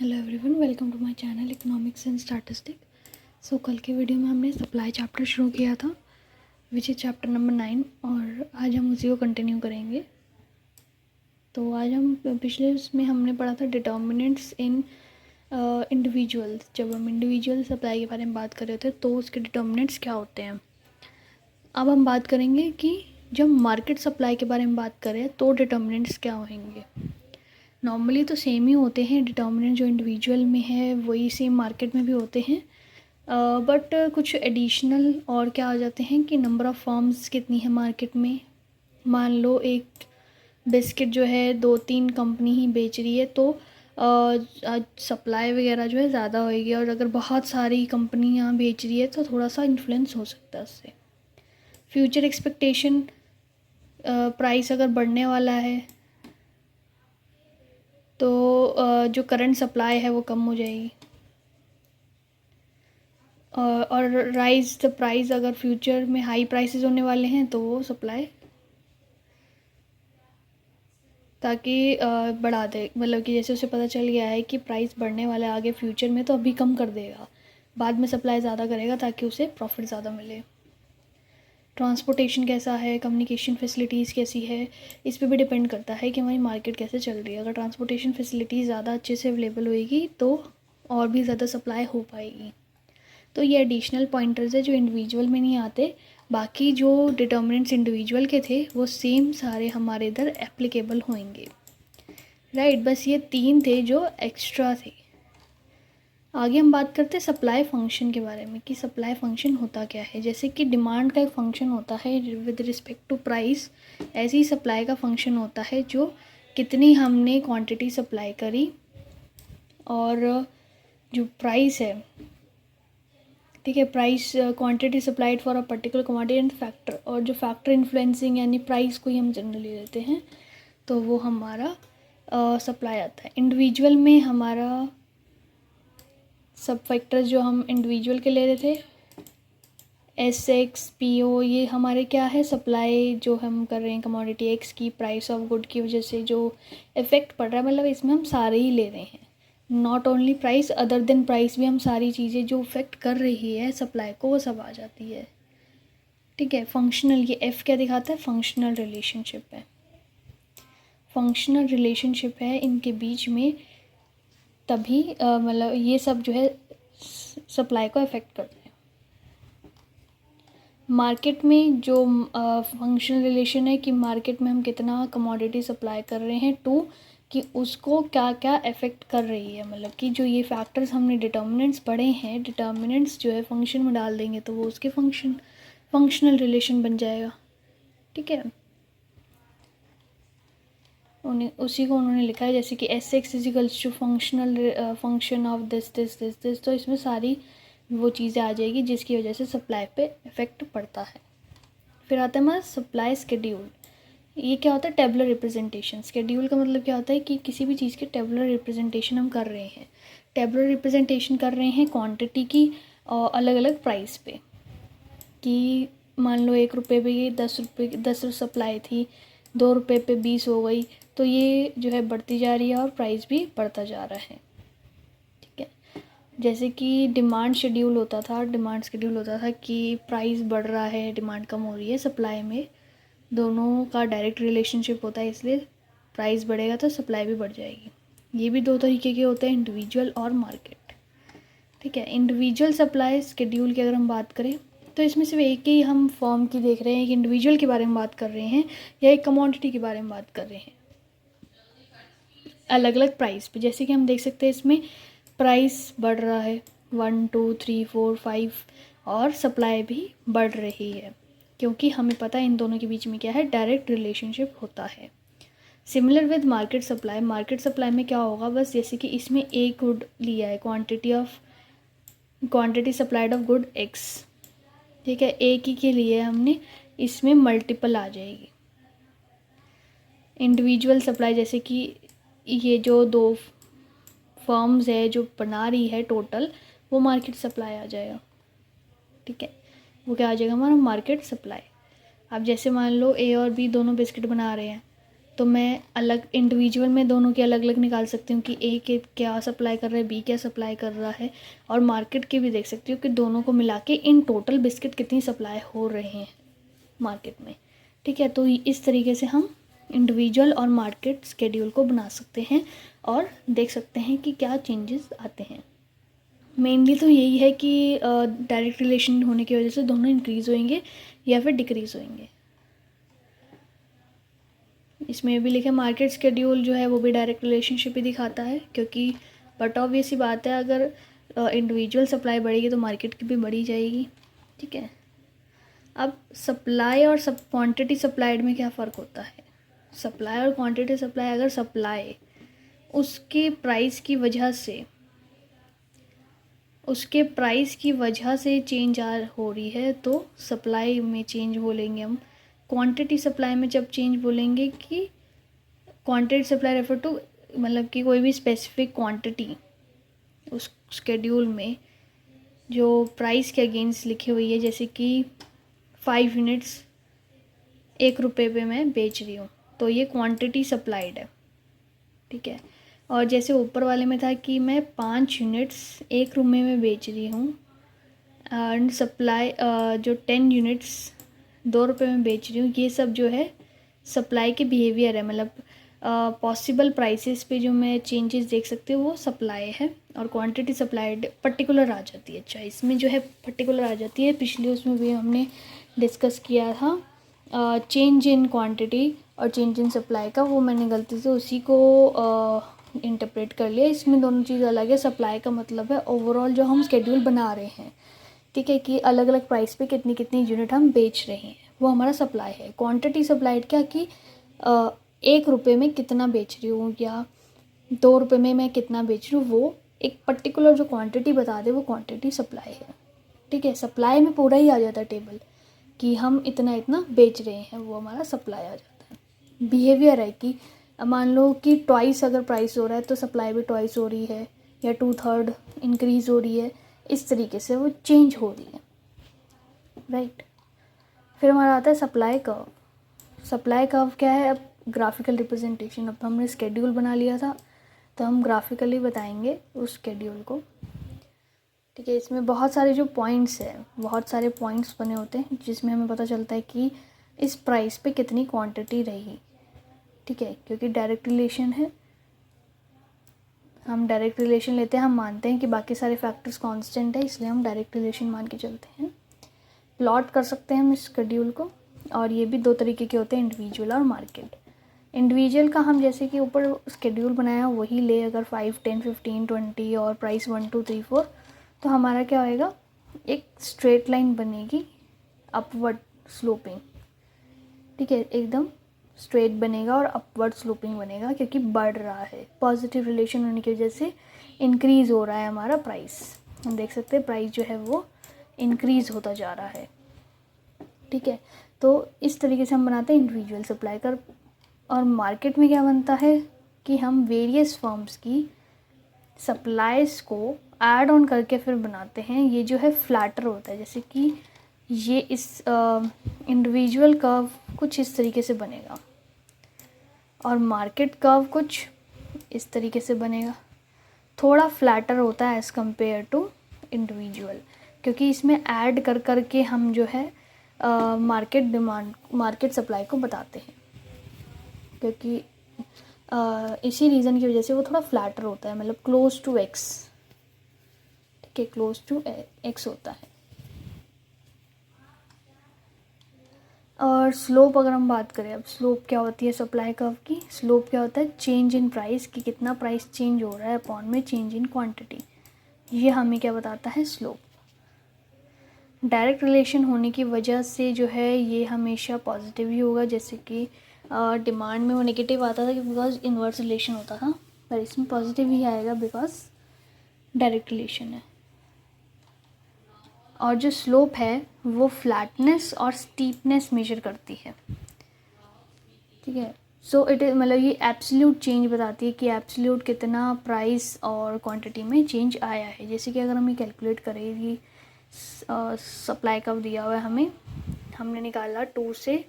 Hello everyone, welcome to my channel economics and statistic. So कल के video में हमने सप्लाई चैप्टर शुरू किया था विच इज़ चैप्टर नंबर 9 और आज हम उसी को कंटिन्यू करेंगे। तो आज हम पिछले उसमें हमने पढ़ा था डिटर्मिनेंट्स इन इंडिविजुअल्स। जब हम इंडिविजुअल सप्लाई के बारे में बात कर रहे थे तो उसके डिटर्मिनेंट्स क्या होते हैं। अब हम बात करेंगे कि जब मार्केट सप्लाई के बारे में बात करें तो डिटर्मिनेंट्स क्या होंगे। नॉर्मली तो सेम ही होते हैं, डिटर्मिनेंट जो इंडिविजुअल में है वही सेम मार्केट में भी होते हैं, बट कुछ एडिशनल और क्या आ जाते हैं कि नंबर ऑफ़ फर्म्स कितनी है मार्केट में। मान लो एक बिस्किट जो है 2-3 कंपनी ही बेच रही है तो सप्लाई वगैरह जो है ज़्यादा होएगी, और अगर बहुत सारी कंपनियाँ बेच रही है तो थोड़ा सा इन्फ्लुएंस हो सकता है उससे। फ्यूचर एक्सपेक्टेशन, प्राइस अगर बढ़ने वाला है तो जो करंट सप्लाई है वो कम हो जाएगी, और राइज द प्राइस, अगर फ्यूचर में हाई प्राइसेस होने वाले हैं तो वो सप्लाई ताकि बढ़ा दे, मतलब कि जैसे उसे पता चल गया है कि प्राइस बढ़ने वाला है आगे फ्यूचर में तो अभी कम कर देगा, बाद में सप्लाई ज़्यादा करेगा ताकि उसे प्रॉफिट ज़्यादा मिले। ट्रांसपोर्टेशन कैसा है, कम्युनिकेशन फैसिलिटीज़ कैसी है, इस पे भी डिपेंड करता है कि हमारी मार्केट कैसे चल रही है। अगर ट्रांसपोर्टेशन फैसिलिटीज़ ज़्यादा अच्छे से अवेलेबल होएगी तो और भी ज़्यादा सप्लाई हो पाएगी। तो ये एडिशनल पॉइंटर्स है जो इंडिविजुअल में नहीं आते, बाकी जो डिटर्मिनेंट्स इंडिविजुअल के थे वो सेम सारे हमारे इधर एप्लीकेबल होंगे, राइट। बस ये 3 थे जो एक्स्ट्रा थे। आगे हम बात करते हैं सप्लाई फंक्शन के बारे में कि सप्लाई फंक्शन होता क्या है। जैसे कि डिमांड का एक फंक्शन होता है विद रिस्पेक्ट टू प्राइस, ऐसे ही सप्लाई का फंक्शन होता है जो कितनी हमने क्वांटिटी सप्लाई करी और जो प्राइस है, ठीक है, price quantity supplied for a particular commodity and factor, और जो फैक्टर इन्फ्लुएंसिंग यानी प्राइस को ही हम जनरली लेते हैं तो वो हमारा सप्लाई आता है। इंडिविजुअल में हमारा सब फैक्टर्स जो हम इंडिविजुअल के ले रहे थे SX PO, ये हमारे क्या है, सप्लाई जो हम कर रहे हैं कमोडिटी एक्स की प्राइस ऑफ गुड की वजह से जो इफ़ेक्ट पड़ रहा है, मतलब इसमें हम सारे ही ले रहे हैं, not only price, other than price भी हम सारी चीज़ें जो इफ़ेक्ट कर रही है सप्लाई को वो सब आ जाती है, ठीक है। फंक्शनल, ये F क्या दिखाता है, फंक्शनल रिलेशनशिप है, फंक्शनल रिलेशनशिप है इनके बीच में, तभी मतलब ये सब जो है सप्लाई को अफेक्ट करते हैं। मार्केट में जो फंक्शनल रिलेशन है कि मार्केट में हम कितना कमोडिटी सप्लाई कर रहे हैं टू कि उसको क्या क्या अफेक्ट कर रही है, मतलब कि जो ये फैक्टर्स हमने डिटर्मिनेंट्स पढ़े हैं, डिटर्मिनेंट्स जो है फंक्शन में डाल देंगे तो वो उसके फंक्शनल रिलेशन बन जाएगा, ठीक है। उसी को उन्होंने लिखा है जैसे कि SX equals to functional function of this, तो इसमें सारी वो चीज़ें आ जाएगी जिसकी वजह से सप्लाई पे इफ़ेक्ट पड़ता है। फिर आता है हमारा सप्लाई स्केड्यूल। ये क्या होता है, टेबुलर रिप्रेजेंटेशन। स्केड्यूल का मतलब क्या होता है कि किसी भी चीज़ के टेबुलर रिप्रेजेंटेशन हम कर रहे हैं, टेबुलर रिप्रेजेंटेशन कर रहे हैं क्वांटिटी की अलग अलग प्राइस पे, कि मान लो 1 रुपये पे 10 सप्लाई थी, 2 रुपये पे 20 हो गई, तो ये जो है बढ़ती जा रही है और प्राइस भी बढ़ता जा रहा है, ठीक है। जैसे कि डिमांड शेड्यूल होता था, डिमांड शेड्यूल होता था कि प्राइस बढ़ रहा है, डिमांड कम हो रही है, सप्लाई में दोनों का डायरेक्ट रिलेशनशिप होता है, इसलिए प्राइस बढ़ेगा तो सप्लाई भी बढ़ जाएगी। ये भी 2 तरीके के होते हैं, इंडिविजुअल और मार्केट, ठीक है। इंडिविजुअल सप्लाई शेड्यूल की अगर हम बात करें तो इसमें सिर्फ एक ही हम फॉर्म की देख रहे हैं कि इंडिविजुअल के बारे में बात कर रहे हैं या एक कमोडिटी के बारे में बात कर रहे हैं अलग अलग प्राइस पे। जैसे कि हम देख सकते हैं इसमें प्राइस बढ़ रहा है 1 2 3 4 5 और सप्लाई भी बढ़ रही है, क्योंकि हमें पता है इन दोनों के बीच में क्या है, डायरेक्ट रिलेशनशिप होता है। Similar with market supply, market supply में क्या होगा, बस जैसे कि इसमें एक गुड लिया है, quantity supplied of good x, ठीक है, एक ही के लिए हमने, इसमें मल्टीपल आ जाएगी। इंडिविजुअल सप्लाई जैसे कि ये जो 2 फर्म्स है जो बना रही है टोटल, वो मार्केट सप्लाई आ जाएगा, ठीक है, वो क्या आ जाएगा हमारा, मार्केट सप्लाई। अब जैसे मान लो A और B दोनों बिस्किट बना रहे हैं तो मैं अलग इंडिविजुअल में दोनों के अलग अलग निकाल सकती हूँ कि ए के क्या सप्लाई कर रहा है, बी क्या सप्लाई कर रहा है, और मार्केट के भी देख सकती हूँ कि दोनों को मिला के इन टोटल बिस्किट कितनी सप्लाई हो रहे हैं मार्केट में। ठीक है, तो इस तरीके से हम इंडिविजुअल और मार्केट स्केड्यूल को बना सकते हैं और देख सकते हैं कि क्या चेंजेस आते हैं। मेनली तो यही है कि डायरेक्ट रिलेशन होने की वजह से दोनों इंक्रीज़ होंगे या फिर डिक्रीज़ होंगे। इसमें भी लिखे मार्केट स्केड्यूल जो है वो भी डायरेक्ट रिलेशनशिप ही दिखाता है, क्योंकि बट ऑब्वियस सी बात है, अगर इंडिविजुअल सप्लाई बढ़ेगी तो मार्केट की भी बढ़ी जाएगी। ठीक है, अब सप्लाई और सब क्वांटिटी सप्लाइड में क्या फ़र्क होता है। सप्लाई और क्वांटिटी सप्लाई, अगर सप्लाई उसके प्राइस की वजह से चेंज हो रही है तो सप्लाई में चेंज बोलेंगे हम। क्वांटिटी सप्लाई में जब चेंज बोलेंगे कि क्वांटिटी सप्लाई रेफर टू मतलब कि कोई भी स्पेसिफिक क्वांटिटी उस शेड्यूल में जो प्राइस के अगेंस्ट लिखी हुई है, जैसे कि 5 यूनिट्स 1 रुपये पे मैं बेच रही हूँ, तो ये क्वांटिटी सप्लाइड है। ठीक है, और जैसे ऊपर वाले में था कि मैं 5 यूनिट्स 1 रुपये में बेच रही हूँ एंड सप्लाई जो 10 यूनिट्स 2 रुपये में बेच रही हूँ, ये सब जो है सप्लाई के बिहेवियर है। मतलब पॉसिबल प्राइसेस पे जो मैं चेंजेस देख सकती हूँ वो सप्लाई है, और क्वांटिटी सप्लाइड पर्टिकुलर आ जाती है। अच्छा, इसमें जो है पर्टिकुलर आ जाती है, पिछले उसमें भी हमने डिस्कस किया था चेंज इन क्वांटिटी और चेंज इन सप्लाई का, वो मैंने गलती से उसी को इंटरप्रेट कर लिया। इसमें दोनों चीज़ अलग है। सप्लाई का मतलब है ओवरऑल जो हम स्केड्यूल बना रहे हैं, ठीक है, कि अलग अलग प्राइस पे कितनी कितनी यूनिट हम बेच रहे हैं, वो हमारा सप्लाई है। क्वांटिटी सप्लाइड क्या कि 1 रुपये में कितना बेच रही हूँ या 2 रुपये में मैं कितना बेच रही हूँ, वो एक पर्टिकुलर जो क्वांटिटी बता दे वो क्वांटिटी सप्लाई है। ठीक है, सप्लाई में पूरा ही आ जाता है टेबल कि हम इतना इतना बेच रहे हैं, वो हमारा सप्लाई आ जाता है। बिहेवियर है कि मान लो कि ट्वाइस अगर प्राइस हो रहा है तो सप्लाई भी ट्वाइस हो रही है, या 2/3 इंक्रीज़ हो रही है, इस तरीके से वो चेंज हो रही है। राइट, फिर हमारा आता है सप्लाई कर्व। सप्लाई कर्व क्या है, अब ग्राफिकल रिप्रेजेंटेशन। अब हमने स्केड्यूल बना लिया था तो हम ग्राफिकली बताएंगे उस स्केड्यूल को। ठीक है, इसमें बहुत सारे जो पॉइंट्स हैं, बहुत सारे पॉइंट्स बने होते हैं जिसमें हमें पता चलता है कि इस प्राइस पे कितनी क्वांटिटी रही। ठीक है, क्योंकि डायरेक्ट रिलेशन है, हम डायरेक्ट रिलेशन लेते हैं, हम मानते हैं कि बाकी सारे फैक्टर्स कांस्टेंट है, इसलिए हम डायरेक्ट रिलेशन मान के चलते हैं। प्लॉट कर सकते हैं हम इस शेड्यूल को, और ये भी 2 तरीके के होते हैं, इंडिविजुअल और मार्केट। इंडिविजुअल का हम जैसे कि ऊपर शेड्यूल बनाया वही ले, अगर 5, 10, 15, 20 और प्राइस 1, 2, 3, 4, तो हमारा क्या होएगा, एक स्ट्रेट लाइन बनेगी अपवर्ड स्लोपिंग। ठीक है, एकदम स्ट्रेट बनेगा और अपवर्ड स्लोपिंग बनेगा, क्योंकि बढ़ रहा है, पॉजिटिव रिलेशन होने की वजह से इंक्रीज़ हो रहा है हमारा प्राइस। हम देख सकते हैं प्राइस जो है वो इंक्रीज़ होता जा रहा है। ठीक है, तो इस तरीके से हम बनाते हैं इंडिविजुअल सप्लाई कर। और मार्केट में क्या बनता है कि हम वेरियस फर्म्स की सप्लाईज को ऐड ऑन करके फिर बनाते हैं। ये जो है फ्लैटर होता है, जैसे कि ये इस इंडिविजुअल कर्व कुछ इस तरीके से बनेगा और मार्केट कर्व कुछ इस तरीके से बनेगा। थोड़ा फ्लैटर होता है एज़ कम्पेयर टू इंडिविजुअल, क्योंकि इसमें ऐड कर कर के हम जो है मार्केट डिमांड, मार्केट सप्लाई को बताते हैं, क्योंकि इसी रीज़न की वजह से वो थोड़ा फ्लैटर होता है, मतलब क्लोज टू एक्स। ठीक है, क्लोज टू एक्स होता है। और स्लोप अगर हम बात करें, अब स्लोप क्या होती है सप्लाई कर्व की, स्लोप क्या होता है, चेंज इन प्राइस, कि कितना प्राइस चेंज हो रहा है अपॉन में चेंज इन क्वांटिटी, ये हमें क्या बताता है, स्लोप। डायरेक्ट रिलेशन होने की वजह से जो है ये हमेशा पॉजिटिव ही होगा, जैसे कि डिमांड में वो नेगेटिव आता था कि बिकॉज इन्वर्स रिलेशन होता था, पर इसमें पॉजिटिव ही आएगा बिकॉज डायरेक्ट रिलेशन है। और जो स्लोप है वो फ्लैटनेस और स्टीपनेस मेजर करती है। ठीक है, सो इट इज़ मतलब ये एब्सोल्यूट चेंज बताती है कि एब्सोल्यूट कितना प्राइस और क्वांटिटी में चेंज आया है। जैसे कि अगर हम ये कैलकुलेट करें कि सप्लाई कब दिया हुआ है हमें, हमने निकाला 2 से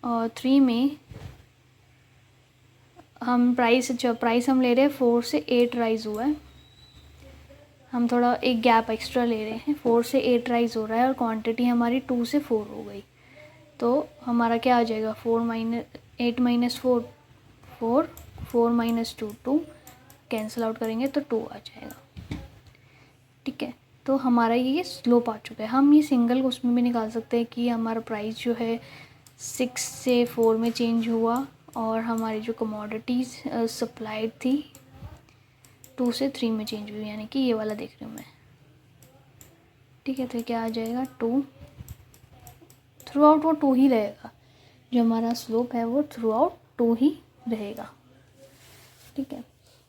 3 में हम प्राइस हम ले रहे हैं 4 से 8 राइज़ हुआ है, हम थोड़ा एक गैप एक्स्ट्रा ले रहे हैं, 4 से 8 राइज़ हो रहा है और क्वांटिटी हमारी 2 से 4 हो गई, तो हमारा क्या आ जाएगा 8 माइनस 4 4, 4 माइनस 2 2, कैंसिल आउट करेंगे तो 2 आ जाएगा। ठीक है, तो हमारा ये स्लोप आ चुका है। हम ये सिंगल उसमें भी निकाल सकते हैं कि हमारा प्राइस जो है 6 से 4 में चेंज हुआ और हमारी जो कमोडिटीज़ सप्लाइड थी 2 से 3 में चेंज हुई, यानी कि ये वाला देख रही हूँ मैं। ठीक है, तो क्या आ जाएगा 2, थ्रू आउट वो 2 ही रहेगा, जो हमारा स्लोप है वो थ्रू आउट 2 ही रहेगा। ठीक है,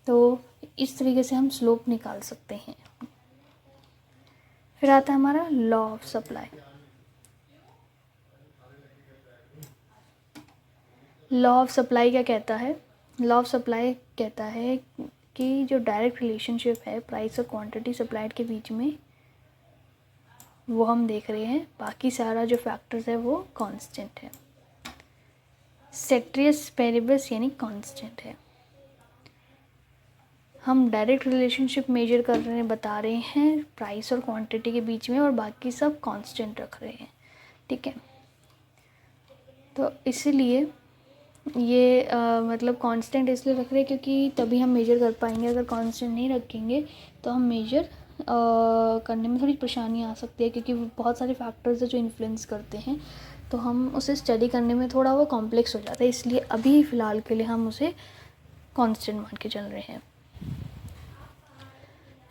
तो इस तरीके से हम स्लोप निकाल सकते हैं। फिर आता है हमारा law of supply. Law of supply क्या कहता है? लॉ ऑफ सप्लाई कहता है कि जो डायरेक्ट रिलेशनशिप है प्राइस और क्वांटिटी सप्लाइड के बीच में, वो हम देख रहे हैं, बाकी सारा जो फैक्टर्स है वो कांस्टेंट है, सेट्रियस पेरिबस यानी कांस्टेंट है। हम डायरेक्ट रिलेशनशिप मेजर कर रहे हैं, बता रहे हैं प्राइस और क्वांटिटी के बीच में, और बाकी सब कांस्टेंट रख रहे हैं। ठीक है, तो इसीलिए ये मतलब कांस्टेंट इसलिए रख रहे हैं क्योंकि तभी हम मेजर कर पाएंगे। अगर कांस्टेंट नहीं रखेंगे तो हम मेजर करने में थोड़ी परेशानी आ सकती है, क्योंकि बहुत सारे फैक्टर्स है जो इन्फ्लुएंस करते हैं, तो हम उसे स्टडी करने में थोड़ा वो कॉम्प्लेक्स हो जाता है। इसलिए अभी फ़िलहाल के लिए हम उसे कांस्टेंट मान के चल रहे हैं।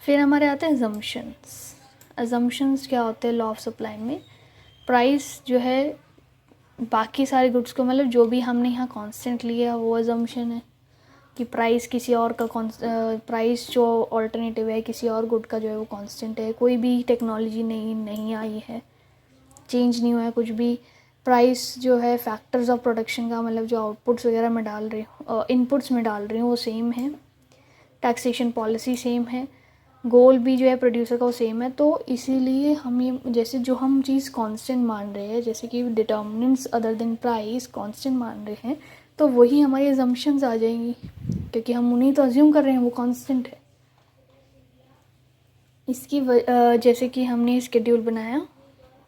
फिर हमारे आते हैं अजम्पशंस। अजम्पशंस क्या होते हैं लॉ ऑफ सप्लाई में? प्राइस जो है बाकी सारे गुड्स को, मतलब जो भी हमने यहाँ कांस्टेंट लिया वो अजम्पशन है कि प्राइस किसी और का प्राइस जो ऑल्टरनेटिव है किसी और गुड का जो है वो कांस्टेंट है। कोई भी टेक्नोलॉजी नहीं आई है, चेंज नहीं हुआ है कुछ भी। प्राइस जो है फैक्टर्स ऑफ प्रोडक्शन का, मतलब जो आउटपुट्स वगैरह में डाल रही हूँ, इनपुट्स में डाल रही हूँ, वो सेम है। टैक्सेशन पॉलिसी सेम है, गोल भी जो है प्रोड्यूसर का वो सेम है। तो इसीलिए हम ये, जैसे जो हम चीज़ कांस्टेंट मान रहे हैं, जैसे कि determinants other than price constant मान रहे हैं, तो वही हमारी अजम्पशंस आ जाएंगी, क्योंकि हम उन्हीं तो अज्यूम कर रहे हैं वो कांस्टेंट है। इसकी जैसे कि हमने स्केड्यूल बनाया,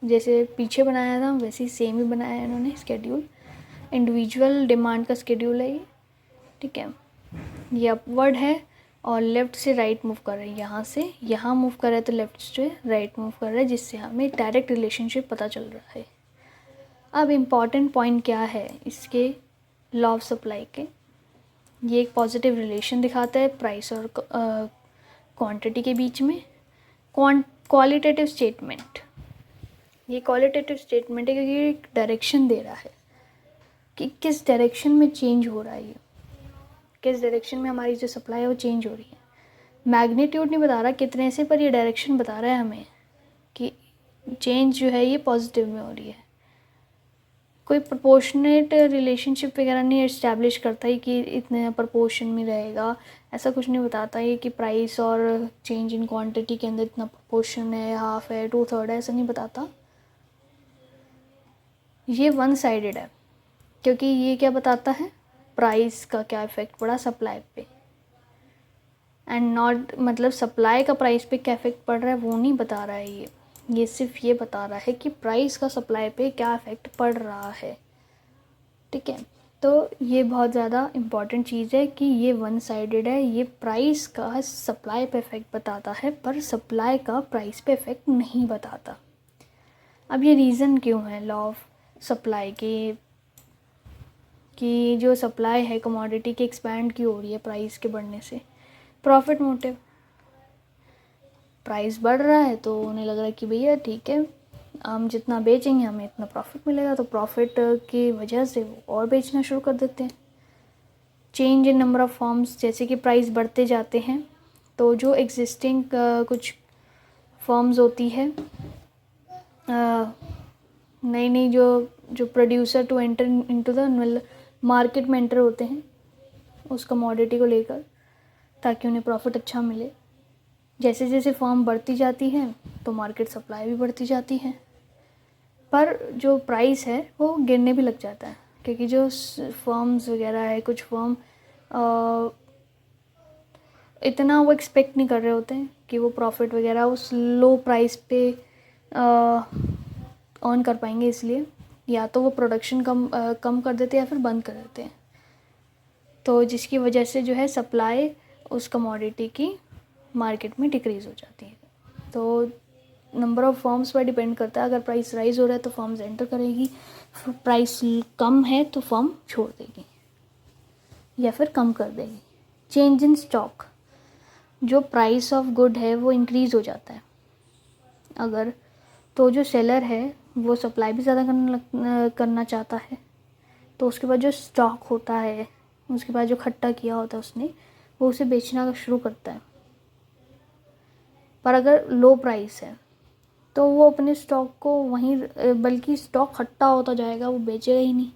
जैसे पीछे बनाया था वैसे ही सेम ही बनाया है इन्होंने स्केड्यूल। इंडिविजुअल डिमांड का स्केड्यूल है ये। ठीक है, ये अपवर्ड है और लेफ़्ट से राइट मूव कर रहे हैं, यहाँ से यहाँ मूव कर रहा है तो लेफ़्ट से राइट मूव कर रहा है, जिससे हमें डायरेक्ट रिलेशनशिप पता चल रहा है। अब इम्पॉर्टेंट पॉइंट क्या है इसके लॉ ऑफ सप्लाई के? ये एक पॉजिटिव रिलेशन दिखाता है प्राइस और क्वांटिटी के बीच में। क्वालिटेटिव स्टेटमेंट, ये क्वालिटेटिव स्टेटमेंट है क्योंकि एक डायरेक्शन दे रहा है कि किस डायरेक्शन में चेंज हो रहा है, ये किस डायरेक्शन में हमारी जो सप्लाई है वो चेंज हो रही है। मैग्नीट्यूड नहीं बता रहा कितने से, पर ये डायरेक्शन बता रहा है हमें कि चेंज जो है ये पॉजिटिव में हो रही है। कोई प्रोपोर्शनेट रिलेशनशिप वगैरह नहीं इस्टेब्लिश करता ही कि इतने प्रोपोर्शन में रहेगा, ऐसा कुछ नहीं बताता ये कि प्राइस और चेंज इन क्वांटिटी के अंदर इतना प्रोपोर्शन है, हाफ है, 2/3 है, ऐसा नहीं बताता। ये वन साइडेड है, क्योंकि ये क्या बताता है प्राइस का क्या इफ़ेक्ट पड़ा सप्लाई पे, एंड नॉट मतलब सप्लाई का प्राइस पे क्या इफ़ेक्ट पड़ रहा है वो नहीं बता रहा है। ये सिर्फ ये बता रहा है कि प्राइस का सप्लाई पे क्या इफ़ेक्ट पड़ रहा है। ठीक है, तो ये बहुत ज़्यादा इम्पॉर्टेंट चीज़ है कि ये वन साइडेड है। ये प्राइस का सप्लाई पे इफ़ेक्ट बताता है, पर सप्लाई का प्राइस पे इफ़ेक्ट नहीं बताता। अब ये रीज़न क्यों है लॉ ऑफ सप्लाई के कि जो सप्लाई है कमोडिटी की एक्सपैंड क्यों हो रही है प्राइस के बढ़ने से? प्रॉफिट मोटिव, प्राइस बढ़ रहा है तो उन्हें लग रहा है कि भैया ठीक है हम जितना बेचेंगे हमें इतना प्रॉफिट मिलेगा, तो प्रॉफिट की वजह से वो और बेचना शुरू कर देते हैं। Change in number of forms, जैसे कि प्राइस बढ़ते जाते हैं तो जो एग्जिस्टिंग कुछ फॉर्म्स होती है, नई नई जो producer to enter into the market में एंटर होते हैं उस कमोडिटी को लेकर, ताकि उन्हें प्रॉफिट अच्छा मिले। जैसे जैसे फॉर्म बढ़ती जाती है तो मार्केट सप्लाई भी बढ़ती जाती है, पर जो प्राइस है वो गिरने भी लग जाता है, क्योंकि जो फर्म्स वगैरह है, कुछ फर्म इतना वो एक्सपेक्ट नहीं कर रहे होते हैं कि वो प्रॉफिट वगैरह उस लो प्राइस पे ऑन कर पाएंगे, इसलिए या तो वो प्रोडक्शन कम कर देते हैं या फिर बंद कर देते हैं, तो जिसकी वजह से जो है सप्लाई उस कमोडिटी की मार्केट में डिक्रीज़ हो जाती है। तो नंबर ऑफ़ फर्म्स पर डिपेंड करता है, अगर प्राइस राइज हो रहा है तो फर्म्स एंटर करेगी, प्राइस कम है तो फर्म छोड़ देगी या फिर कम कर देगी। चेंज इन स्टॉक, जो प्राइस ऑफ गुड है वो इंक्रीज़ हो जाता है अगर, तो जो सेलर है वो सप्लाई भी ज़्यादा करना चाहता है, तो उसके बाद जो स्टॉक होता है, उसके बाद जो इकट्ठा किया होता है उसने, वो उसे बेचना शुरू करता है। पर अगर लो प्राइस है तो वो अपने स्टॉक को वहीं, बल्कि स्टॉक इकट्ठा होता जाएगा, वो बेचेगा ही नहीं,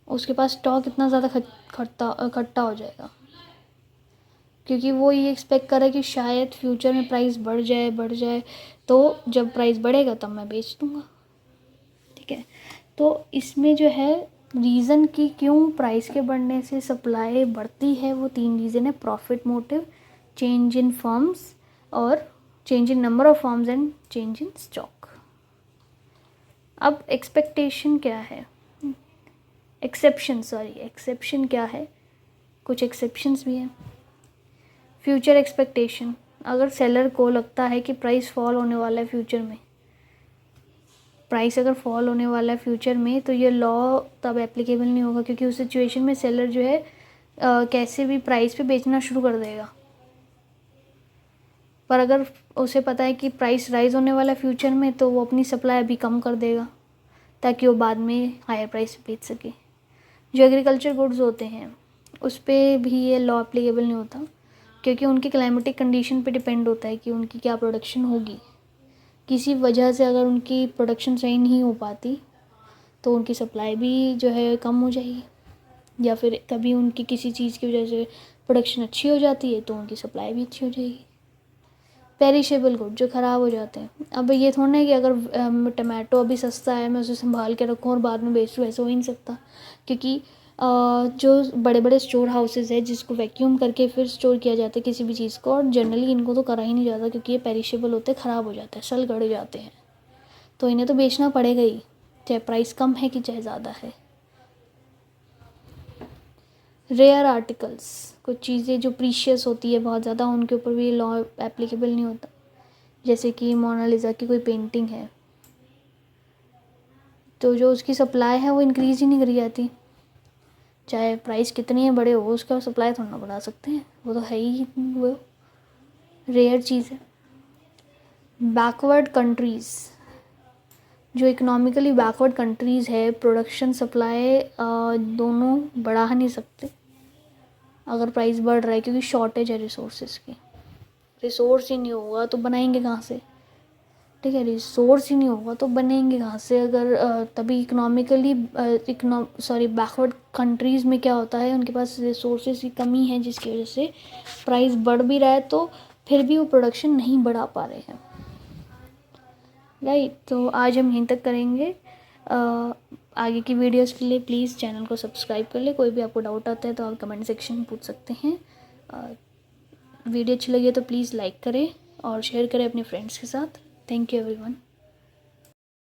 उसके पास स्टॉक इतना ज़्यादा इकट्ठा हो जाएगा, क्योंकि वो ये एक्सपेक्ट करे कि शायद फ्यूचर में प्राइस बढ़ जाए, तो जब प्राइस बढ़ेगा तब मैं बेच दूँगा। ठीक है, तो इसमें जो है रीज़न कि क्यों प्राइस के बढ़ने से सप्लाई बढ़ती है, वो 3 रीज़न है: profit motive, change in firms, और change in number of firms and change in stock. अब एक्सपेक्टेशन क्या है, एक्सेप्शन क्या है, कुछ एक्सेप्शंस भी हैं। फ्यूचर एक्सपेक्टेशन, अगर सेलर को लगता है कि प्राइस फॉल होने वाला है फ्यूचर में, प्राइस अगर फॉल होने वाला है फ्यूचर में, तो ये लॉ तब एप्लीकेबल नहीं होगा, क्योंकि उस सिचुएशन में सेलर जो है कैसे भी प्राइस पे बेचना शुरू कर देगा। पर अगर उसे पता है कि प्राइस राइज होने वाला है फ्यूचर में, तो वो अपनी सप्लाई अभी कम कर देगा ताकि वो बाद में हायर प्राइस पे बेच सके। जो एग्रीकल्चर गुड्स होते हैं उस पर भी ये लॉ एप्लीकेबल नहीं होता, क्योंकि उनकी क्लाइमेटिक कंडीशन पे डिपेंड होता है कि उनकी क्या प्रोडक्शन होगी। किसी वजह से अगर उनकी प्रोडक्शन सही नहीं हो पाती तो उनकी सप्लाई भी जो है कम हो जाएगी, या फिर कभी उनकी किसी चीज़ की वजह से प्रोडक्शन अच्छी हो जाती है तो उनकी सप्लाई भी अच्छी हो जाएगी। पेरिशेबल गुड, जो ख़राब हो जाते हैं, अब ये थोड़ा है कि अगर टमाटो अभी सस्ता है मैं उसे संभाल के रखूँ और बाद में बेच दूँ, ऐसा हो ही नहीं सकता, क्योंकि जो बड़े बड़े स्टोर हाउसेस है जिसको वैक्यूम करके फिर स्टोर किया जाता है किसी भी चीज़ को, और जनरली इनको तो करा ही नहीं जाता, क्योंकि ये पेरिशेबल होते हैं, ख़राब हो जाते हैं, सल गड़ जाते हैं, तो इन्हें तो बेचना पड़ेगा ही, चाहे प्राइस कम है कि चाहे ज़्यादा है। रेयर आर्टिकल्स, कुछ चीज़ें जो प्रीशियस होती है बहुत ज़्यादा, उनके ऊपर भी लॉ एप्लीकेबल नहीं होता, जैसे कि मोनालिसा की कोई पेंटिंग है, तो जो उसकी सप्लाई है वो इंक्रीज़ ही नहीं करी जाती, चाहे प्राइस कितनी बड़े हो, उसका सप्लाई थोड़ा ना बढ़ा सकते हैं, वो तो है ही वो रेयर चीज़ है। बैकवर्ड कंट्रीज़, जो इकोनॉमिकली बैकवर्ड कंट्रीज़ है, प्रोडक्शन सप्लाई दोनों बढ़ा नहीं सकते अगर प्राइस बढ़ रहा है, क्योंकि शॉर्टेज है रिसोर्सेज की, रिसोर्स ही नहीं होगा तो बनाएंगे कहाँ से। ठीक है, रिसोर्स ही नहीं होगा तो बनेंगे कहाँ से, अगर तभी इकोनॉमिकली बैकवर्ड कंट्रीज़ में क्या होता है, उनके पास रिसोर्सेज की कमी है, जिसकी वजह से प्राइस बढ़ भी रहा है तो फिर भी वो प्रोडक्शन नहीं बढ़ा पा रहे हैं। राइट, तो आज हम यहीं तक करेंगे। आगे की वीडियोस के लिए प्लीज़ चैनल को सब्सक्राइब कर ले। कोई भी आपको डाउट आता है तो आप कमेंट सेक्शन में पूछ सकते हैं। वीडियो अच्छी लगी है तो प्लीज़ लाइक करें और शेयर करें अपने फ्रेंड्स के साथ। Thank you everyone.